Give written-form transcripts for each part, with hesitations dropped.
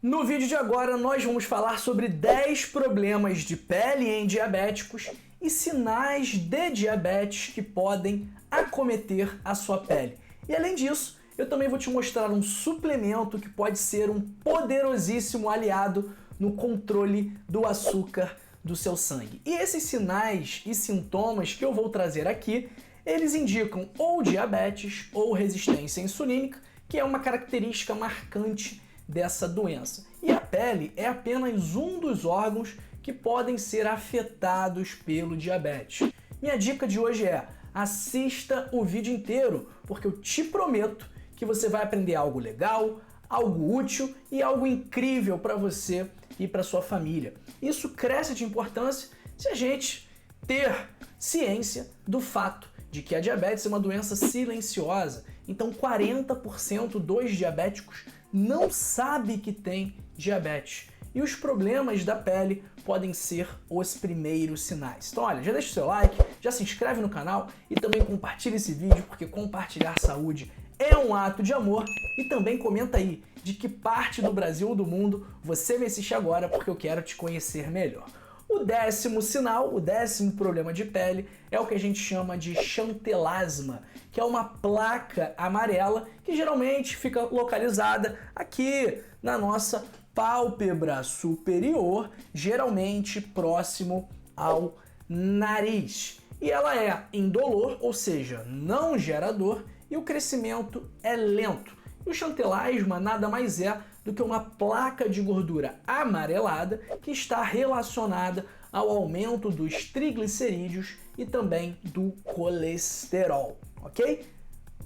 No vídeo de agora nós vamos falar sobre 10 problemas de pele em diabéticos e sinais de diabetes que podem acometer a sua pele. E além disso, eu também vou te mostrar um suplemento que pode ser um poderosíssimo aliado no controle do açúcar do seu sangue. E esses sinais e sintomas que eu vou trazer aqui, eles indicam ou diabetes ou resistência insulínica, que é uma característica marcante dessa doença. E a pele é apenas um dos órgãos que podem ser afetados pelo diabetes. Minha dica de hoje é: assista o vídeo inteiro, porque eu te prometo que você vai aprender algo legal, algo útil e algo incrível para você e para sua família. Isso cresce de importância se a gente ter ciência do fato de que a diabetes é uma doença silenciosa. Então 40% dos diabéticos não sabe que tem diabetes. E os problemas da pele podem ser os primeiros sinais. Então olha, já deixa o seu like, já se inscreve no canal e também compartilha esse vídeo, porque compartilhar saúde é um ato de amor. E também comenta aí de que parte do Brasil ou do mundo você me assiste agora, porque eu quero te conhecer melhor. O 10º sinal, o 10º problema de pele é o que a gente chama de xantelasma, que é uma placa amarela que geralmente fica localizada aqui na nossa pálpebra superior, geralmente próximo ao nariz. E ela é indolor, ou seja, não gera dor, e o crescimento é lento. E o xantelasma nada mais é do que uma placa de gordura amarelada que está relacionada ao aumento dos triglicerídeos e também do colesterol, ok?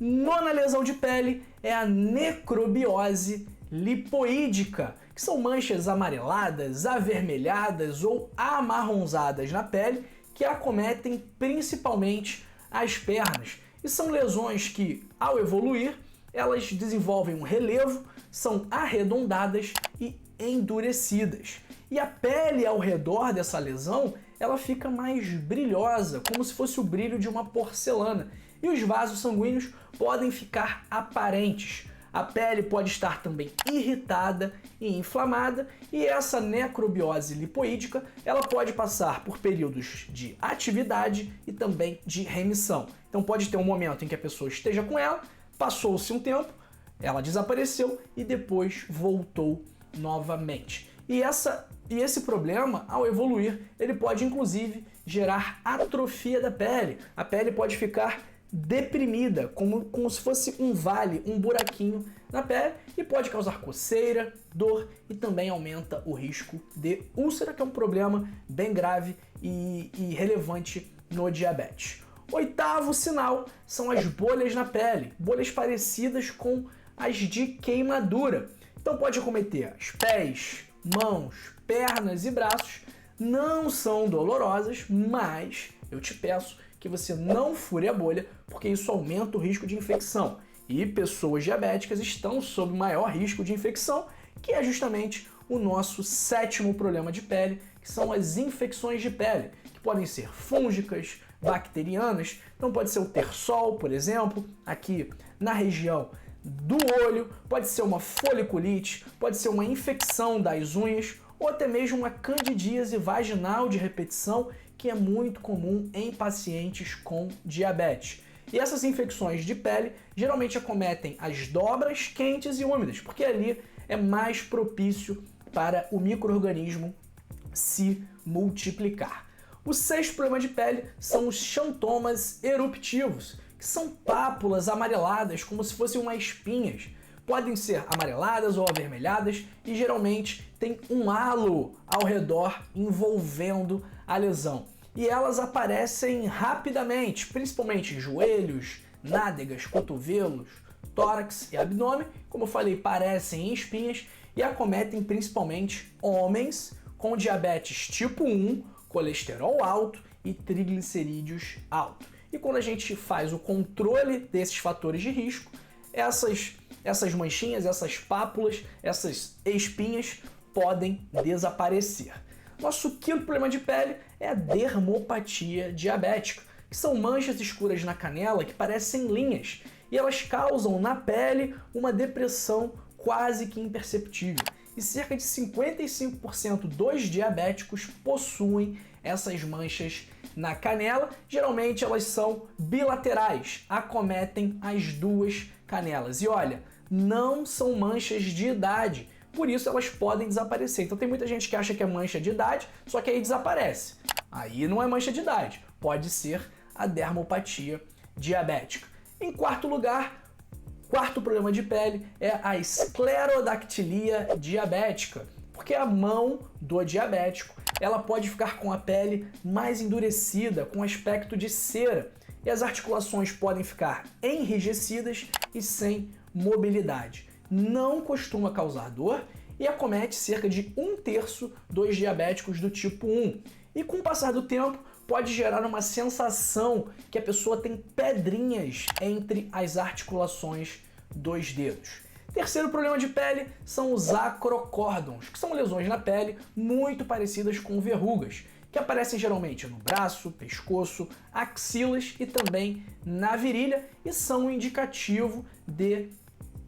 Nona lesão de pele é a necrobiose lipoídica, que são manchas amareladas, avermelhadas ou amarronzadas na pele que acometem principalmente as pernas. E são lesões que, ao evoluir, elas desenvolvem um relevo, são arredondadas e endurecidas. E a pele ao redor dessa lesão, ela fica mais brilhosa, como se fosse o brilho de uma porcelana. E os vasos sanguíneos podem ficar aparentes. A pele pode estar também irritada e inflamada, e essa necrobiose lipoídica, ela pode passar por períodos de atividade e também de remissão. Então pode ter um momento em que a pessoa esteja com ela, passou-se um tempo, ela desapareceu e depois voltou novamente. E esse problema, ao evoluir, ele pode inclusive gerar atrofia da pele. A pele pode ficar deprimida, como se fosse um vale, um buraquinho na pele, e pode causar coceira, dor e também aumenta o risco de úlcera, que é um problema bem grave e relevante no diabetes. 8º sinal são as bolhas na pele, bolhas parecidas com as de queimadura. Então pode acometer os pés, mãos, pernas e braços. Não são dolorosas, mas eu te peço que você não fure a bolha, porque isso aumenta o risco de infecção. E pessoas diabéticas estão sob maior risco de infecção, que é justamente o nosso 7º problema de pele, que são as infecções de pele, que podem ser fúngicas, bacterianas. Então pode ser o terçol, por exemplo, aqui na região do olho, pode ser uma foliculite, pode ser uma infecção das unhas ou até mesmo uma candidíase vaginal de repetição, que é muito comum em pacientes com diabetes. E essas infecções de pele geralmente acometem as dobras quentes e úmidas, porque ali é mais propício para o micro-organismo se multiplicar. O 6º problema de pele são os xantomas eruptivos, que são pápulas amareladas, como se fossem umas espinhas. Podem ser amareladas ou avermelhadas e geralmente tem um halo ao redor envolvendo a lesão. E elas aparecem rapidamente, principalmente em joelhos, nádegas, cotovelos, tórax e abdômen. Como eu falei, parecem em espinhas e acometem principalmente homens com diabetes tipo 1, colesterol alto e triglicerídeos alto. E quando a gente faz o controle desses fatores de risco, essas manchinhas, essas pápulas, essas espinhas podem desaparecer. Nosso 5º problema de pele é a dermopatia diabética, que são manchas escuras na canela que parecem linhas, e elas causam na pele uma depressão quase que imperceptível. e cerca de 55% dos diabéticos possuem essas manchas na canela. Geralmente elas são bilaterais, acometem as duas canelas. E olha, não são manchas de idade, por isso elas podem desaparecer. Então tem muita gente que acha que é mancha de idade, só que aí desaparece. Aí não é mancha de idade, pode ser a dermopatia diabética. Em quarto lugar, quarto problema de pele é a esclerodactilia diabética, porque a mão do diabético ela pode ficar com a pele mais endurecida, com aspecto de cera, e as articulações podem ficar enrijecidas e sem mobilidade. Não costuma causar dor e acomete cerca de 1/3 dos diabéticos do tipo 1. E com o passar do tempo, pode gerar uma sensação que a pessoa tem pedrinhas entre as articulações dos dedos. Terceiro problema de pele são os acrocórdons, que são lesões na pele muito parecidas com verrugas, que aparecem geralmente no braço, pescoço, axilas e também na virilha e são um indicativo de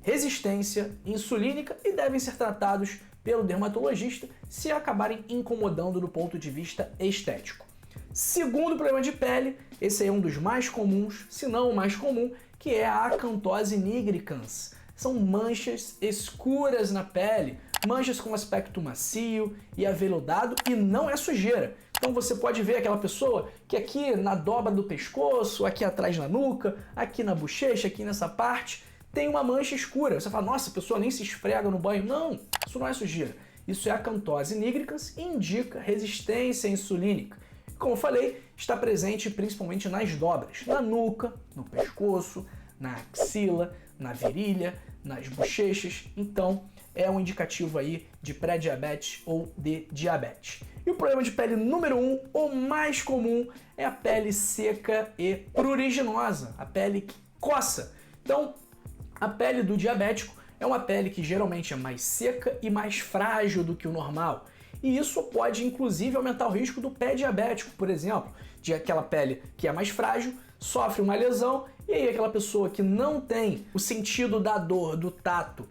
resistência insulínica e devem ser tratados pelo dermatologista se acabarem incomodando do ponto de vista estético. Segundo problema de pele, esse aí é um dos mais comuns, se não o mais comum, que é a acantose nigricans. São manchas escuras na pele, manchas com aspecto macio e aveludado e não é sujeira. Então você pode ver aquela pessoa que aqui na dobra do pescoço, aqui atrás na nuca, aqui na bochecha, aqui nessa parte, tem uma mancha escura. Você fala, nossa, a pessoa nem se esfrega no banho. Não, isso não é sujeira. Isso é acantose nigricans e indica resistência insulínica. Como eu falei, está presente principalmente nas dobras, na nuca, no pescoço, na axila, na virilha, nas bochechas. Então, é um indicativo aí de pré-diabetes ou de diabetes. E o problema de pele número 1, o mais comum, é a pele seca e pruriginosa, a pele que coça. Então, a pele do diabético é uma pele que geralmente é mais seca e mais frágil do que o normal. E isso pode, inclusive, aumentar o risco do pé diabético, por exemplo, de aquela pele que é mais frágil, sofre uma lesão, e aí aquela pessoa que não tem o sentido da dor, do tato,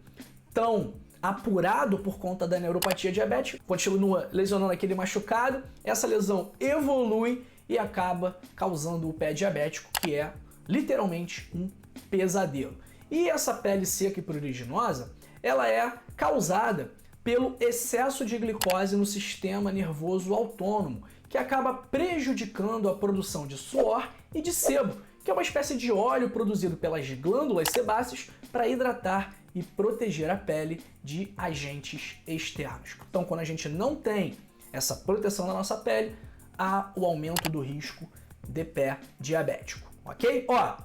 tão apurado por conta da neuropatia diabética, continua lesionando aquele machucado, essa lesão evolui e acaba causando o pé diabético, que é literalmente um pesadelo. E essa pele seca e pruriginosa, ela é causada pelo excesso de glicose no sistema nervoso autônomo, que acaba prejudicando a produção de suor e de sebo, que é uma espécie de óleo produzido pelas glândulas sebáceas para hidratar e proteger a pele de agentes externos. Então, quando a gente não tem essa proteção da nossa pele, há o aumento do risco de pé diabético, ok? Ó,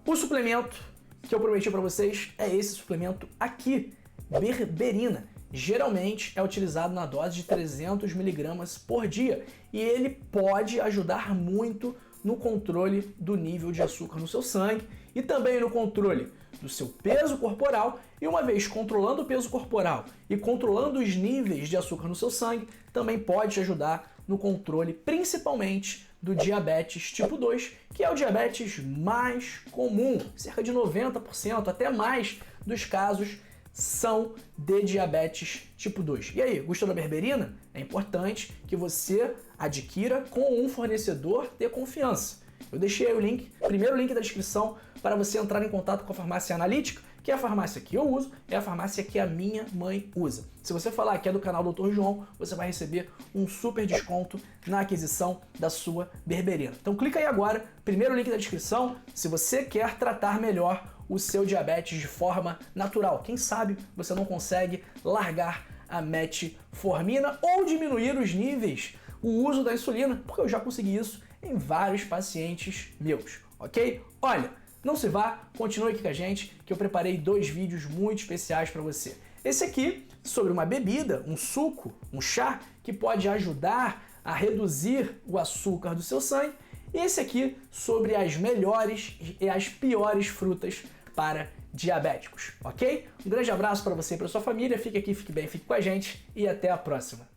o suplemento que eu prometi para vocês é esse suplemento aqui, berberina. Geralmente é utilizado na dose de 300 mg por dia e ele pode ajudar muito no controle do nível de açúcar no seu sangue e também no controle do seu peso corporal. E uma vez controlando o peso corporal e controlando os níveis de açúcar no seu sangue, também pode te ajudar no controle principalmente do diabetes tipo 2, que é o diabetes mais comum. Cerca de 90%, até mais, dos casos são de diabetes tipo 2. E aí, gostou da berberina? É importante que você adquira com um fornecedor de confiança. Eu deixei aí o link, primeiro link da descrição, para você entrar em contato com a farmácia analítica, que é a farmácia que eu uso, é a farmácia que a minha mãe usa. Se você falar que é do canal Dr. João, você vai receber um super desconto na aquisição da sua berberina. Então clica aí agora, primeiro link da descrição, se você quer tratar melhor o seu diabetes de forma natural. Quem sabe você não consegue largar a metformina ou diminuir os níveis, o uso da insulina, porque eu já consegui isso em vários pacientes meus, ok? Olha, não se vá, continue aqui com a gente, que eu preparei 2 vídeos muito especiais para você. Esse aqui, sobre uma bebida, um suco, um chá, que pode ajudar a reduzir o açúcar do seu sangue. E esse aqui, sobre as melhores e as piores frutas para diabéticos, ok? Um grande abraço para você e para sua família, fique aqui, fique bem, fique com a gente e até a próxima.